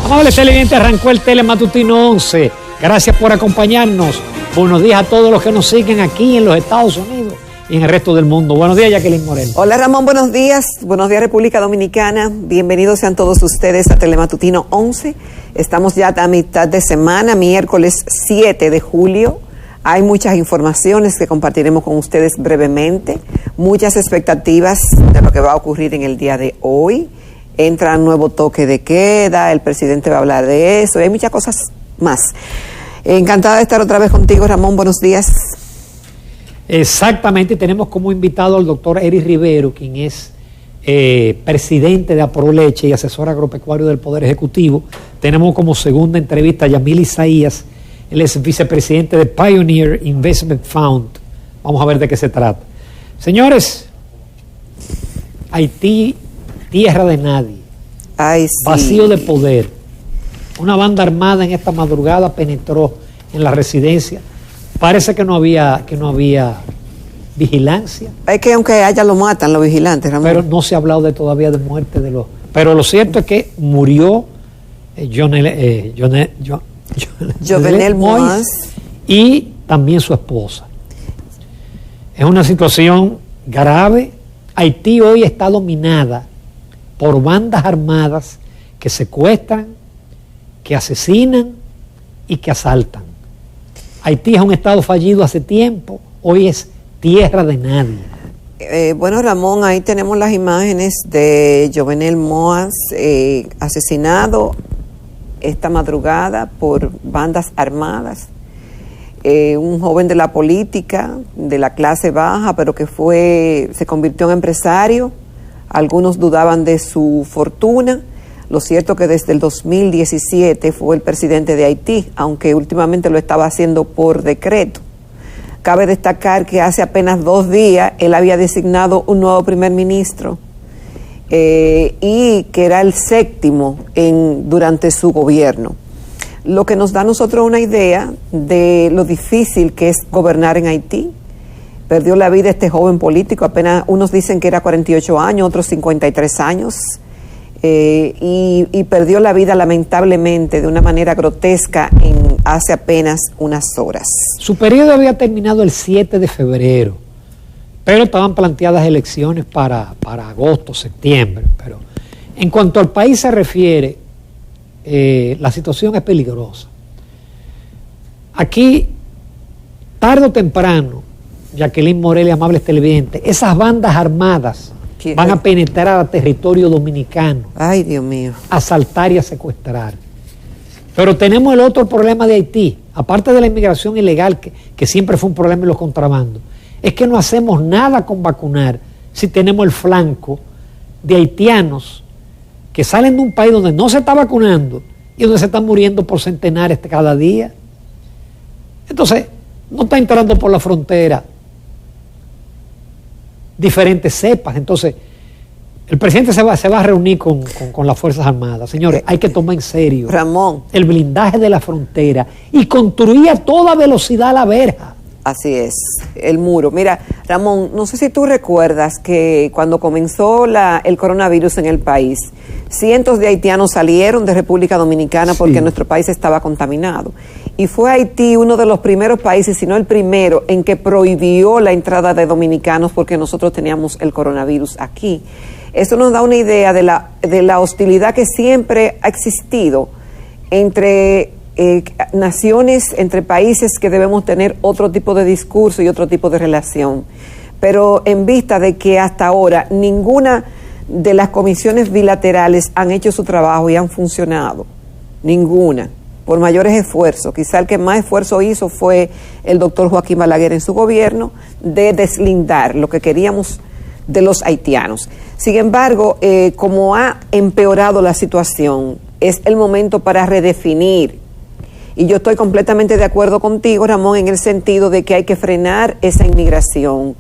Amables televidentes, arrancó el Telematutino 11. Gracias por acompañarnos. Buenos días a todos los que nos siguen aquí en los Estados Unidos y en el resto del mundo. Buenos días, Jacqueline Morel. Hola, Ramón, buenos días. Buenos días, República Dominicana. Bienvenidos sean todos ustedes a Telematutino 11. Estamos ya a mitad de semana, miércoles 7 de julio. Hay muchas informaciones que compartiremos con ustedes brevemente, muchas expectativas de lo que va a ocurrir en el día de hoy. Entra un nuevo toque de queda, el presidente va a hablar de eso, y hay muchas cosas más. Encantada de estar otra vez contigo, Ramón, buenos días. Exactamente, tenemos como invitado al doctor Eric Rivero, quien es presidente de Aproleche y asesor agropecuario del Poder Ejecutivo. Tenemos como segunda entrevista a Yamil Isaías, él es vicepresidente de Pioneer Investment Fund. Vamos a ver de qué se trata. Señores, Haití, tierra de nadie. Ay, sí. Vacío de poder. Una banda armada en esta madrugada penetró en la residencia. Parece que no había vigilancia. Es que aunque haya lo matan los vigilantes, Ramón. Pero no se ha hablado todavía de muerte de los... Pero lo cierto es que murió Jovenel Moïse y también su esposa. Es una situación grave. Haití hoy está dominada por bandas armadas que secuestran, que asesinan y que asaltan. Haití es un estado fallido hace tiempo, hoy es tierra de nadie. Bueno, Ramón, ahí tenemos las imágenes de Jovenel Moïse asesinado esta madrugada por bandas armadas. Un joven de la política, de la clase baja, pero que se convirtió en empresario. Algunos dudaban de su fortuna. Lo cierto es que desde el 2017 fue el presidente de Haití, aunque últimamente lo estaba haciendo por decreto. Cabe destacar que hace apenas 2 días él había designado un nuevo primer ministro y que era el 7º durante su gobierno. Lo que nos da a nosotros una idea de lo difícil que es gobernar en Haití. Perdió la vida este joven político, apenas unos dicen que era 48 años, otros 53 años, y perdió la vida lamentablemente de una manera grotesca hace apenas unas horas. Su periodo había terminado el 7 de febrero, pero estaban planteadas elecciones para agosto, septiembre. Pero en cuanto al país se refiere, la situación es peligrosa. Aquí, tarde o temprano, Jacqueline Morel y amables televidentes, esas bandas armadas van a penetrar a territorio dominicano. Ay, Dios mío. A asaltar y a secuestrar. Pero tenemos el otro problema de Haití, aparte de la inmigración ilegal, que siempre fue un problema en los contrabandos, es que no hacemos nada con vacunar si tenemos el flanco de haitianos que salen de un país donde no se está vacunando y donde se están muriendo por centenares cada día. Entonces, no está entrando por la frontera diferentes cepas. Entonces, el presidente se va a reunir con las Fuerzas Armadas. Señores, hay que tomar en serio, Ramón, el blindaje de la frontera y construir a toda velocidad la verja. Así es, el muro. Mira, Ramón, no sé si tú recuerdas que cuando comenzó el coronavirus en el país, cientos de haitianos salieron de República Dominicana porque nuestro país estaba contaminado. Y fue Haití uno de los primeros países, si no el primero, en que prohibió la entrada de dominicanos porque nosotros teníamos el coronavirus aquí. Eso nos da una idea de la hostilidad que siempre ha existido entre naciones, entre países, que debemos tener otro tipo de discurso y otro tipo de relación. Pero en vista de que hasta ahora ninguna de las comisiones bilaterales han hecho su trabajo y han funcionado, ninguna, por mayores esfuerzos. Quizá el que más esfuerzo hizo fue el doctor Joaquín Balaguer en su gobierno, de deslindar lo que queríamos de los haitianos. Sin embargo, como ha empeorado la situación, es el momento para redefinir. Y yo estoy completamente de acuerdo contigo, Ramón, en el sentido de que hay que frenar esa inmigración.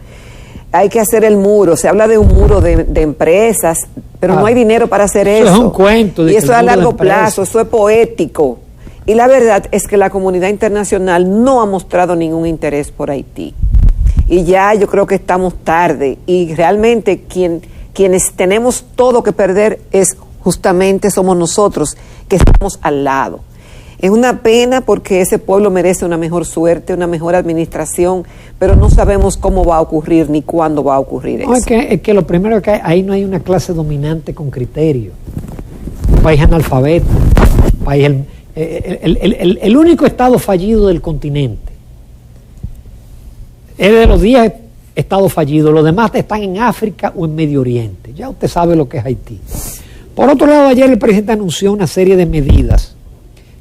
Hay que hacer el muro. Se habla de un muro de empresas, pero no hay dinero para hacer eso. Eso es un cuento. Y eso es a largo plazo, eso es poético. Y la verdad es que la comunidad internacional no ha mostrado ningún interés por Haití. Y ya yo creo que estamos tarde. Y realmente quienes tenemos todo que perder es justamente somos nosotros que estamos al lado. Es una pena porque ese pueblo merece una mejor suerte, una mejor administración, pero no sabemos cómo va a ocurrir ni cuándo va a ocurrir eso. Es que lo primero que ahí no hay una clase dominante con criterio. Un país analfabeto, un país el único estado fallido del continente. Es de los 10 estados fallidos, los demás están en África o en Medio Oriente. Ya usted sabe lo que es Haití. Por otro lado, ayer el presidente anunció una serie de medidas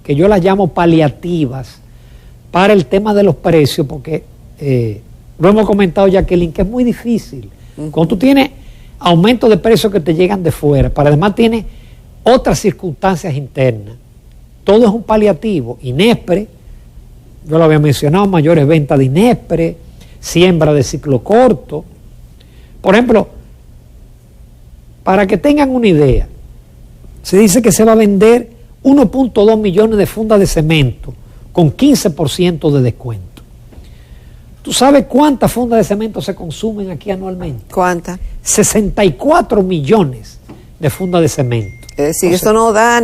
que yo las llamo paliativas para el tema de los precios, porque lo hemos comentado, Jacqueline, que es muy difícil. Cuando tú tienes aumentos de precios que te llegan de fuera, pero además tienes otras circunstancias internas, todo es un paliativo. Inespre, yo lo había mencionado, mayores ventas de Inespre, siembra de ciclo corto. Por ejemplo, para que tengan una idea, se dice que se va a vender 1.2 millones de fundas de cemento con 15% de descuento. ¿Tú sabes cuántas fundas de cemento se consumen aquí anualmente? ¿Cuántas? 64 millones de fundas de cemento. Es decir, eso no da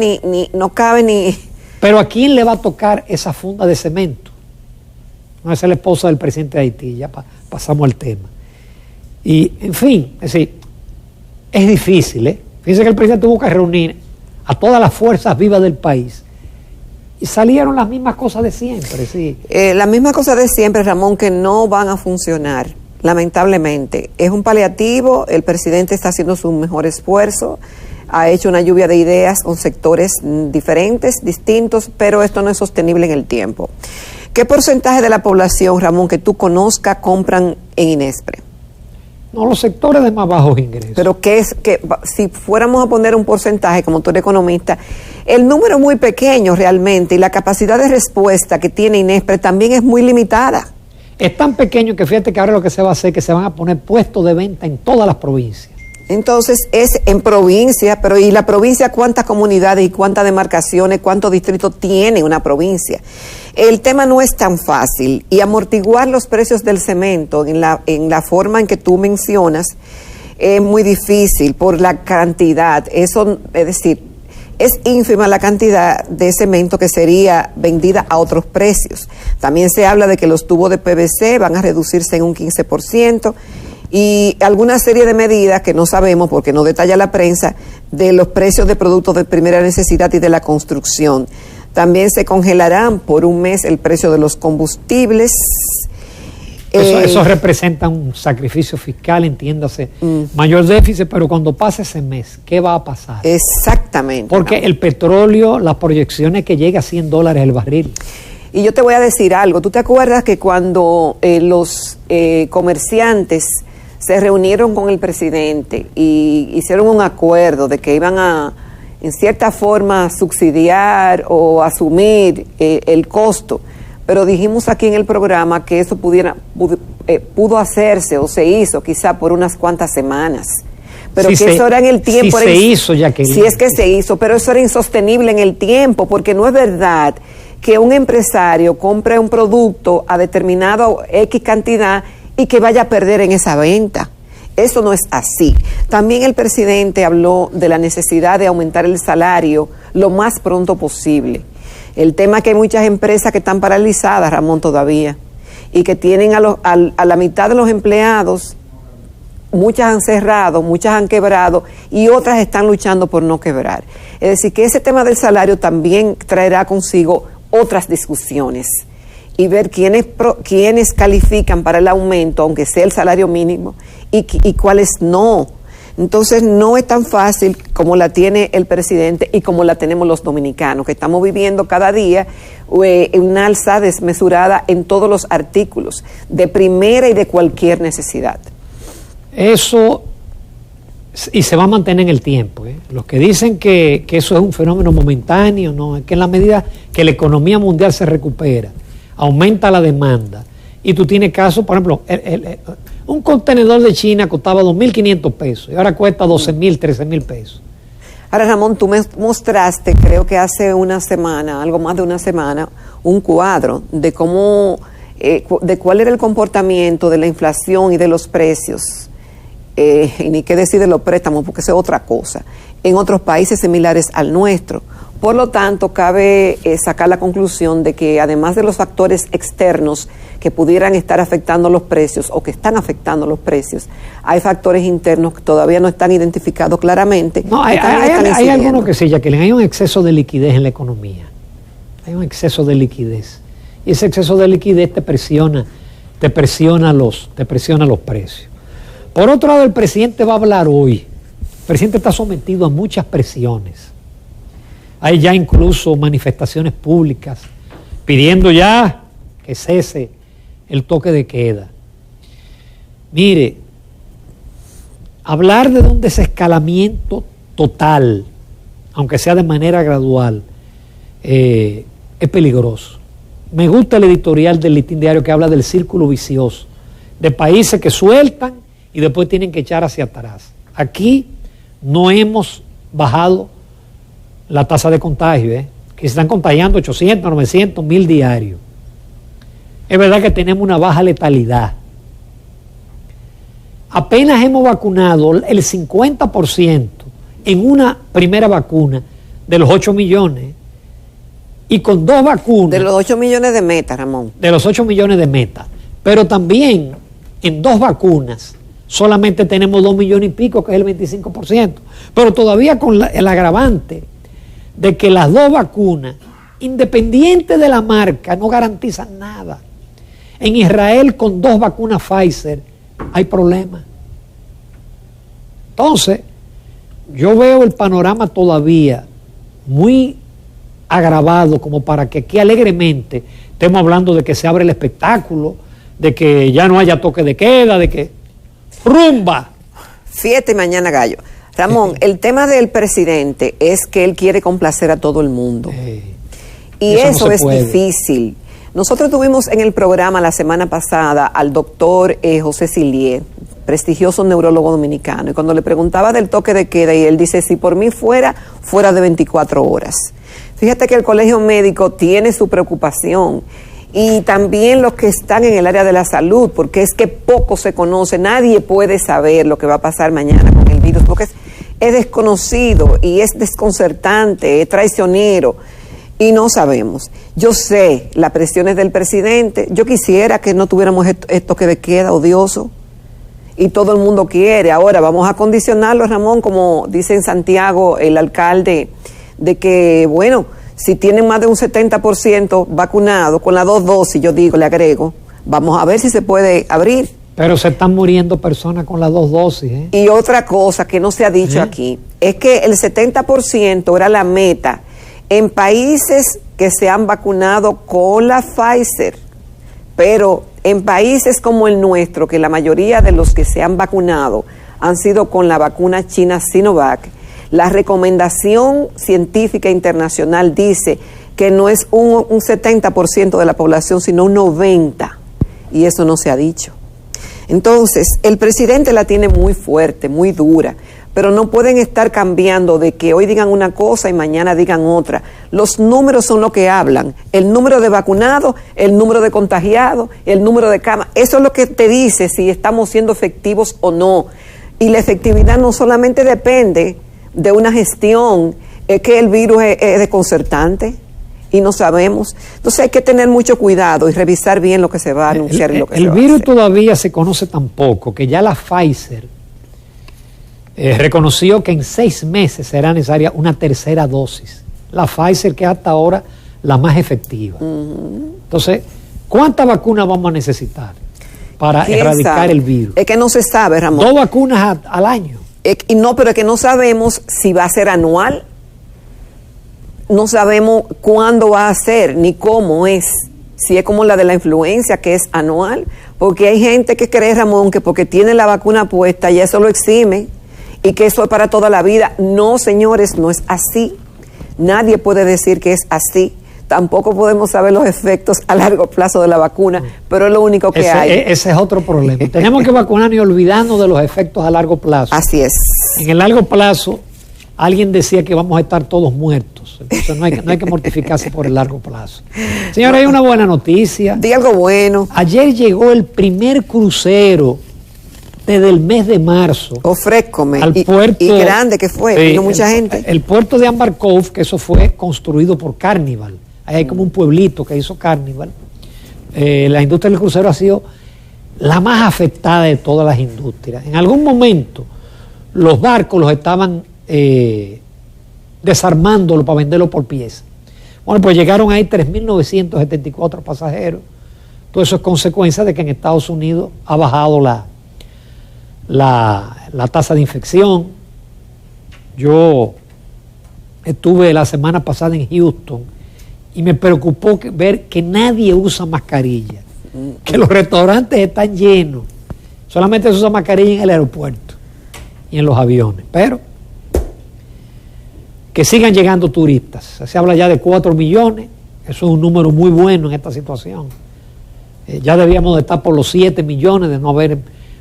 no cabe ni... Pero ¿a quién le va a tocar esa funda de cemento? No, esa es la esposa del presidente de Haití, ya pasamos al tema. Y, en fin, es decir, es difícil, ¿eh? Fíjense que el presidente tuvo que reunir a todas las fuerzas vivas del país y salieron las mismas cosas de siempre, sí. Las mismas cosas de siempre, Ramón, que no van a funcionar, lamentablemente. Es un paliativo, el presidente está haciendo su mejor esfuerzo, ha hecho una lluvia de ideas con sectores diferentes, distintos, pero esto no es sostenible en el tiempo. ¿Qué porcentaje de la población, Ramón, que tú conozcas compran en Inespre? No, los sectores de más bajos ingresos. Pero que si fuéramos a poner un porcentaje, como tú eres economista, el número es muy pequeño realmente y la capacidad de respuesta que tiene Inespre también es muy limitada. Es tan pequeño que fíjate que ahora lo que se va a hacer es que se van a poner puestos de venta en todas las provincias. Entonces es en provincia, pero ¿y la provincia cuántas comunidades y cuántas demarcaciones, cuántos distritos tiene una provincia? El tema no es tan fácil y amortiguar los precios del cemento en la forma en que tú mencionas es muy difícil por la cantidad. Eso, es decir, es ínfima la cantidad de cemento que sería vendida a otros precios. También se habla de que los tubos de PVC van a reducirse en un 15%. Y alguna serie de medidas que no sabemos porque no detalla la prensa de los precios de productos de primera necesidad y de la construcción. También se congelarán por un mes el precio de los combustibles. Eso representa un sacrificio fiscal, entiéndase, mayor déficit, pero cuando pase ese mes, ¿qué va a pasar? Exactamente. Porque el petróleo, las proyecciones que llega a $100 el barril. Y yo te voy a decir algo. ¿Tú te acuerdas que cuando los comerciantes se reunieron con el presidente y hicieron un acuerdo de que iban a, en cierta forma, subsidiar o asumir el costo? Pero dijimos aquí en el programa que eso pudo hacerse o se hizo quizá por unas cuantas semanas. Pero si que eso era en el tiempo. Si se hizo, Jacqueline. Si es que se hizo, pero eso era insostenible en el tiempo, porque no es verdad que un empresario compre un producto a determinado X cantidad y que vaya a perder en esa venta. Eso no es así. También el presidente habló de la necesidad de aumentar el salario lo más pronto posible. El tema es que hay muchas empresas que están paralizadas, Ramón, todavía, y que tienen a la mitad de los empleados, muchas han cerrado, muchas han quebrado y otras están luchando por no quebrar. Es decir, que ese tema del salario también traerá consigo otras discusiones y ver quiénes califican para el aumento, aunque sea el salario mínimo, y cuáles no. Entonces no es tan fácil como la tiene el presidente y como la tenemos los dominicanos, que estamos viviendo cada día una alza desmesurada en todos los artículos, de primera y de cualquier necesidad. Eso, y se va a mantener en el tiempo. Los que dicen que eso es un fenómeno momentáneo, no, es que en la medida que la economía mundial se recupera, aumenta la demanda, y tú tienes casos, por ejemplo, un contenedor de China costaba 2.500 pesos y ahora cuesta 12.000, 13.000 pesos. Ahora, Ramón, tú me mostraste, creo que hace una semana, algo más de una semana, un cuadro de cómo, de cuál era el comportamiento de la inflación y de los precios. Y ni qué decir de los préstamos, porque eso es otra cosa. en otros países similares al nuestro. Por lo tanto, cabe sacar la conclusión de que además de los factores externos que pudieran estar afectando los precios o que están afectando los precios, hay factores internos que todavía no están identificados claramente. No, hay algunos que sí, Jacqueline, hay un exceso de liquidez en la economía. Hay un exceso de liquidez. Y ese exceso de liquidez te presiona los precios. Por otro lado, el presidente va a hablar hoy. El presidente está sometido a muchas presiones. Hay ya incluso manifestaciones públicas pidiendo ya que cese el toque de queda. Mire, hablar de un desescalamiento total, aunque sea de manera gradual, es peligroso. Me gusta el editorial del Listín Diario que habla del círculo vicioso, de países que sueltan y después tienen que echar hacia atrás. Aquí no hemos bajado la tasa de contagio, que se están contagiando 800, 900, 1000 diarios. Es verdad que tenemos una baja letalidad. Apenas hemos vacunado el 50% en una primera vacuna de los 8 millones. Y con 2 vacunas. De los 8 millones de metas, Ramón. De los 8 millones de metas. Pero también en 2 vacunas solamente tenemos 2 millones y pico, que es el 25%. Pero todavía con el agravante de que las 2 vacunas, independiente de la marca, no garantizan nada. En Israel, con 2 vacunas Pfizer, hay problemas. Entonces, yo veo el panorama todavía muy agravado como para que aquí alegremente estemos hablando de que se abre el espectáculo, de que ya no haya toque de queda, de que rumba. Fiesta y mañana gallo. Ramón, el tema del presidente es que él quiere complacer a todo el mundo. Y eso no es difícil. Nosotros tuvimos en el programa la semana pasada al doctor José Sillier, prestigioso neurólogo dominicano, y cuando le preguntaba del toque de queda, y él dice, si por mí fuera de 24 horas. Fíjate que el colegio médico tiene su preocupación, y también los que están en el área de la salud, porque es que poco se conoce, nadie puede saber lo que va a pasar mañana con el virus, porque es desconocido y es desconcertante, es traicionero, y no sabemos. Yo sé las presiones del presidente, yo quisiera que no tuviéramos esto que queda odioso, y todo el mundo quiere. Ahora vamos a condicionarlo, Ramón, como dice en Santiago el alcalde, de que, bueno, si tienen más de un 70% vacunado con las 2 dosis, yo digo, le agrego, vamos a ver si se puede abrir. Pero se están muriendo personas con las 2 dosis. Y otra cosa que no se ha dicho aquí, es que el 70% era la meta en países que se han vacunado con la Pfizer, pero en países como el nuestro, que la mayoría de los que se han vacunado han sido con la vacuna china Sinovac, la recomendación científica internacional dice que no es un 70% de la población, sino un 90%, y eso no se ha dicho. Entonces, el presidente la tiene muy fuerte, muy dura, pero no pueden estar cambiando de que hoy digan una cosa y mañana digan otra. Los números son lo que hablan, el número de vacunados, el número de contagiados, el número de camas, eso es lo que te dice si estamos siendo efectivos o no. Y la efectividad no solamente depende de una gestión, es que el virus es desconcertante y no sabemos. Entonces hay que tener mucho cuidado y revisar bien lo que se va a anunciar y lo que se va a hacer. El virus todavía se conoce tan poco que ya la Pfizer reconoció que en 6 meses será necesaria una tercera dosis. La Pfizer, que es hasta ahora la más efectiva. Entonces, ¿cuántas vacunas vamos a necesitar para erradicar el virus? Es que no se sabe, Ramón. 2 vacunas al año. No, pero es que no sabemos si va a ser anual, no sabemos cuándo va a ser, ni cómo es, si es como la de la influenza, que es anual, porque hay gente que cree, Ramón, que porque tiene la vacuna puesta ya eso lo exime, y que eso es para toda la vida. No, señores, no es así, nadie puede decir que es así. Tampoco podemos saber los efectos a largo plazo de la vacuna, pero es lo único que hay. Ese es otro problema. Tenemos que vacunarnos y olvidarnos de los efectos a largo plazo. Así es. En el largo plazo, alguien decía que vamos a estar todos muertos. Entonces no hay que mortificarse por el largo plazo. Señora, hay una buena noticia. Di algo bueno. Ayer llegó el primer crucero desde el mes de marzo. Ofrézcome. Al puerto, y grande que fue, vino mucha gente. El puerto de Amber Cove, que eso fue construido por Carnival. Ahí hay como un pueblito que hizo Carnival. La industria del crucero ha sido la más afectada de todas las industrias. En algún momento los barcos los estaban desarmándolo para venderlo por pieza. Bueno, pues llegaron ahí 3.974 pasajeros. Todo eso es consecuencia de que en Estados Unidos ha bajado la tasa de infección. Yo estuve la semana pasada en Houston y me preocupó ver que nadie usa mascarilla, que los restaurantes están llenos, solamente se usa mascarilla en el aeropuerto y en los aviones, pero que sigan llegando turistas. Se habla ya de 4 millones, eso es un número muy bueno en esta situación. Ya debíamos de estar por los 7 millones de no haber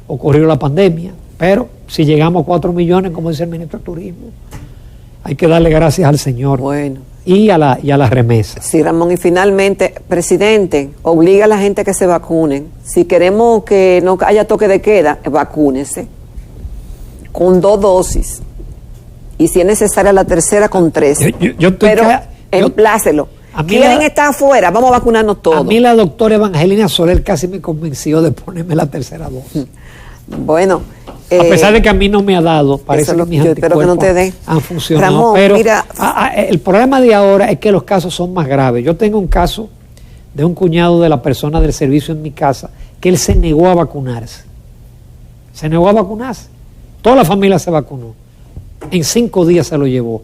ocurrido la pandemia, pero si llegamos a 4 millones, como dice el ministro de Turismo, hay que darle gracias al Señor. Bueno. Y a las remesas. Sí, Ramón, y finalmente, presidente, obliga a la gente a que se vacunen. Si queremos que no haya toque de queda, vacúnese con 2 dosis. Y si es necesaria la tercera, con 3. Pero emplácelo. ¿Quieren estar afuera? Vamos a vacunarnos todos. A mí la doctora Evangelina Soler casi me convenció de ponerme la tercera dosis. Bueno. A pesar de que a mí no me ha dado, parece que mis anticuerpos no te dé. Han funcionado. Ramón, pero mira, el problema de ahora es que los casos son más graves. Yo tengo un caso de un cuñado de la persona del servicio en mi casa que él se negó a vacunarse. Se negó a vacunarse. Toda la familia se vacunó. En 5 días se lo llevó.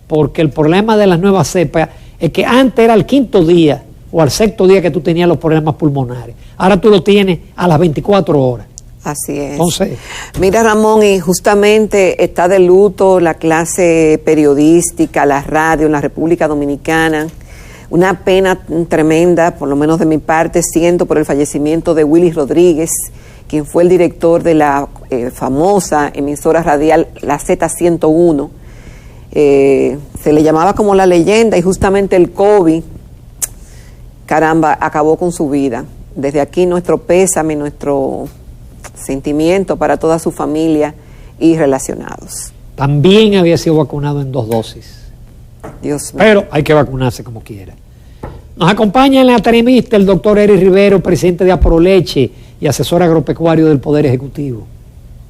Porque el problema de las nuevas cepas es que antes era al 5.º día o al 6.º día que tú tenías los problemas pulmonares. Ahora tú lo tienes a las 24 horas. Así es. Entonces, mira, Ramón, y justamente está de luto la clase periodística, la radio en la República Dominicana. Una pena tremenda, por lo menos de mi parte, siento por el fallecimiento de Willy Rodríguez, quien fue el director de la famosa emisora radial La Z101. Se le llamaba como la leyenda y justamente el COVID, caramba, acabó con su vida. Desde aquí nuestro pésame, nuestro sentimiento para toda su familia y relacionados. También había sido vacunado en 2 dosis. Dios mío. Pero hay que vacunarse como quiera. Nos acompaña en la entrevista el doctor Eric Rivero, presidente de Aproleche y asesor agropecuario del Poder Ejecutivo.